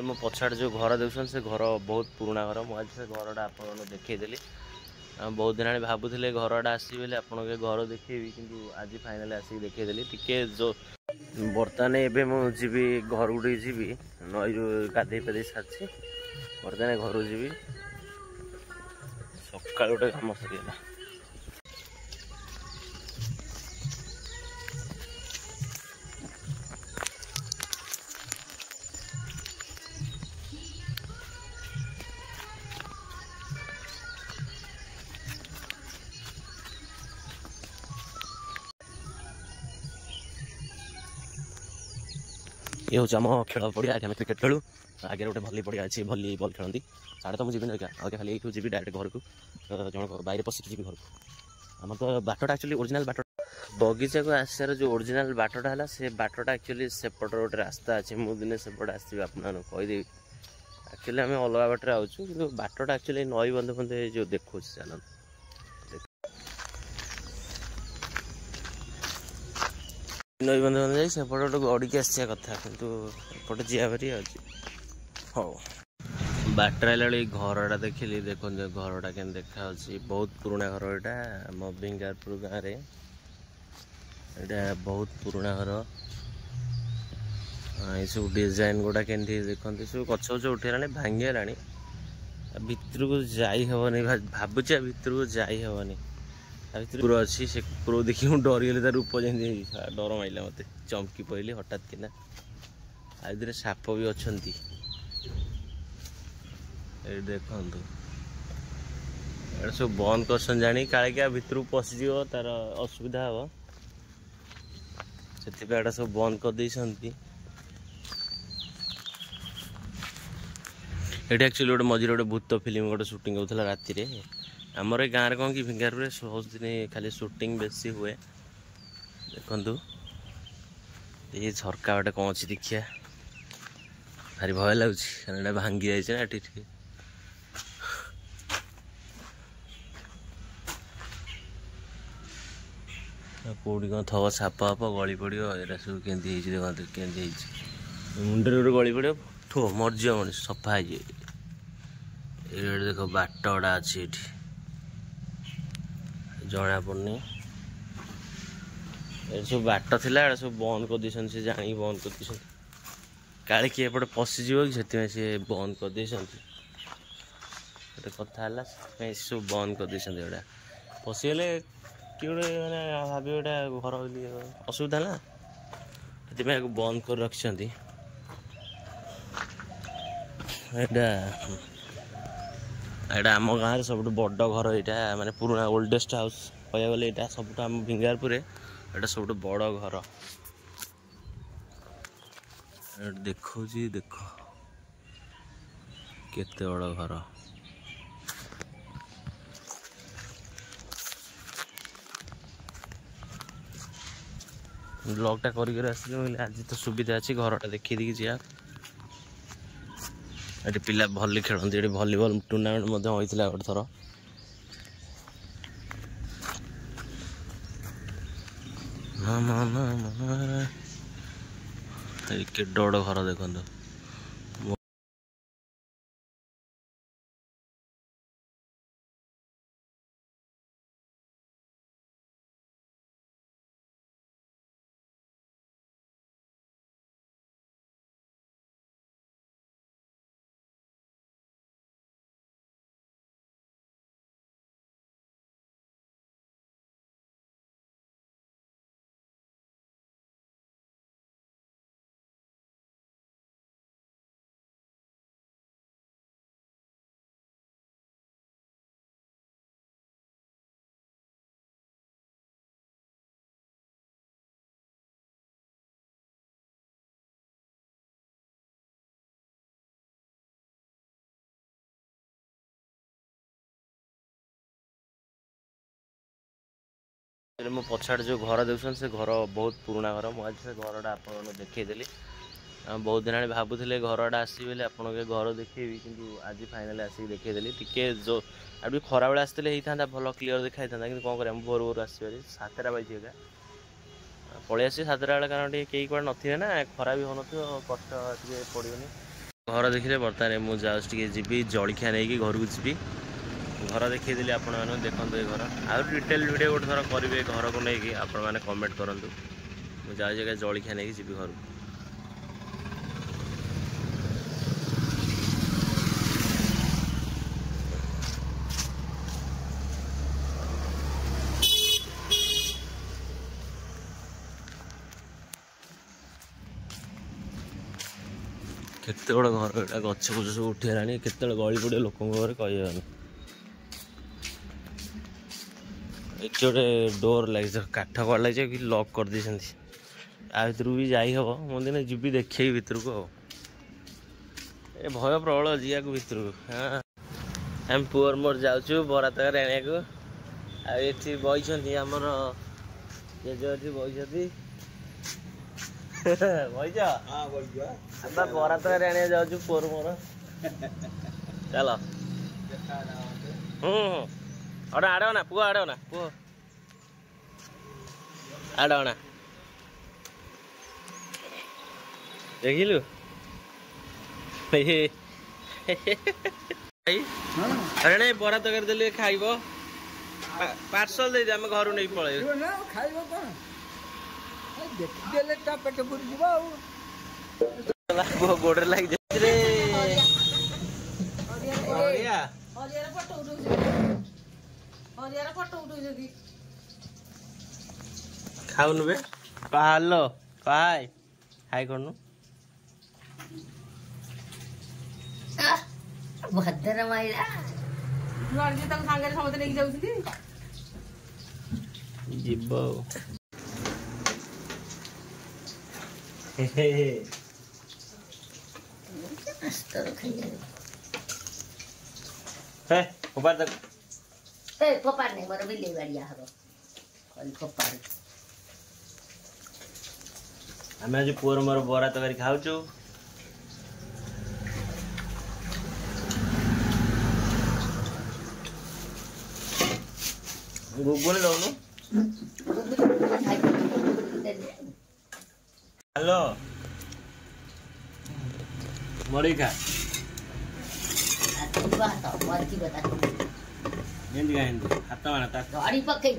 मो पछाड़ जो घर देखुन से घर बहुत पुराना घर मुझे से घरटा आप देखईदेली बहुत दिन भावुले घरटा आसबे बोले आप घर देखेबी कि आज फाइनाल आसिक देखईदेली टिके जो बर्तमान एवं मुझे घर गुटे जी नई रू गाधे पाधे सारी बर्तमान घर जी सका गोटे कम सरीगला ये हूँ आम खेल पड़िया आगे क्रिकेट खेलु आगे गोटे भली पड़िया अच्छी भली बल खेलती साढ़े तो मुझे आगे खाली ये जी डायरेक्ट घर को जन बाहर पशिक जी घर को आम तो बाटटा एक्चुअली ओरिजिनल बाट बगीचा को आसार जो ओरिजिनल बाटटा है से बाटटा एक्चुअली सेपट गोटे रास्ता अच्छे मुझे दिने सेपटे आसबि आपदेवी एक्चुअली आम अलग बाटर आउचु कि बाटटा एक्चुअली नई बंधे बंधे जो देखो चल नई बंधे बंधे जाए सेपटे गोटे गड़िकी आसा कथा कि एपटे जीवा भारी हाँ बाटर आला घरटा देखिली देखो घरटा के देखा बहुत पुराना घर यहाँ आम बिंगारपुर गाँव में यहाँ बहुत पुराना घर ये सब डिजाइन गुड़ा के देखते सब गच गच उठेगा भांगीगला भितर को जाई हेनी भावुचे भितर को जाई हेनी कुकुर अच्छी से कुकुर देखिए मुझे डरीगली तार रूप जमी डर माइला मत चमकी पड़े हठात किना आधे साप भी अच्छा देखु ये सब बंद कर जानी काले क्या भितर पशिज तार असुविधा हम से सब बंद कर दे ये एक्चुअली गोटे मझे गोटे भूत फिल्म गोटे शूटिंग होता राति आमर ए गाँव कौन कि फिंगारपुर बहुत दिन खाली शूटिंग बेसी हुए देखु ये झरका बाटे कौन अच्छी देखिए भारी भय लगुच भांगी जाए ठीक कौटी कौन थव साप आप गली पड़ यहाँ सब केमती देखते केमती मुंडे गोटे गली पड़ ठो मर्ज मनीष सफा ये देख बाट गुड़ा अच्छी जना पड़नी सब बाट थिला सब बंद कर देछन से जानी बंद कर देछन काले किए एपटे पशिज कि से बंद कर देछन गोटे कथा है सब बंद कर देछन एटा पशिगले कि गोटे मैंने भाव गोटा घर असुविधा ना से बंद कर रखिंट एटा आम गाँव सब बड़ घर यहाँ माने पुराना ओल्डेस्ट हाउस कह गले यहाँ सब आम भिंगारपुर एटा सब बड़ घर देखो देख केते बड़ घर ब्लॉगटा कर आज तो सुविधा अच्छी घरटा देखी दी जा ये पिला भली खेलती ये भलीबल टूर्णामेंट होता गोटे थर के बड़ घर देखो मो पछाड़ जो घर देखुन से घर बहुत पुराना घर मुझे से घरटा आप देखईदेली बहुत दिन भावुले घरटा आसबे बोले आप घर देखी कि आज फाइनाल आसिक देखईदेली टिके जो अभी खरा बेले आसते होता भल क्लीयर देखा कि कौन कर भोर भोर आसपे 7टा बाजी पलि आस 7टा बेले कारण कई कड़े ना खरा भी हो कष्ट पड़ोनी घर देखिले बर्तमान मुझे जाऊँ जी जलखिया नहीं घर को जी घर देखी आप देखते ये घर आ डिटेल वीडियो गोटे थर करेंगे घर को लेकिन आपण मैंने कमेंट करूँ मुझे जाऊँ जलखिया नहीं जी घर को। केते बड़ घर यहाँ गछ गुछ सब उठिगलानी केते गली पड़े लोक घर कहनी ये गोटे डोर लगे काठ कड़ लगे कि लॉक कर दी आ भर भी जाई हम मुझे जी देखे भितर को ए भय प्रबल जिया भितर को। हाँ आम पुअर मोर जाऊँ बरा तक आने को आई बही आमर जेजे बही बरा तक आने जाऊँ पुअर मोर चल अड़ा आड़ ना पुआ आड़ ना पुआ आड़ ना देखिलु अरे बरा तक देली खाइब पार्सल दे आम घर नहीं पलैब गोड़े लग खाऊनु बे हेलो हाय हाय करनु भद्र माइला जुआर तक सांगे समते लेके जाउछथि जीबो हे अस्तर खाइए हे ऊपर तक ए फोपार नहीं मोर बिल्ली बाड़िया हबो कल फोपार आम आज पुअर मोर बरा तकारी खाऊचु गुगुल दौनु हेलो मरी खा बात मर्जी बता हिंदी का हिंदी हाथ माना गाड़ी पक्के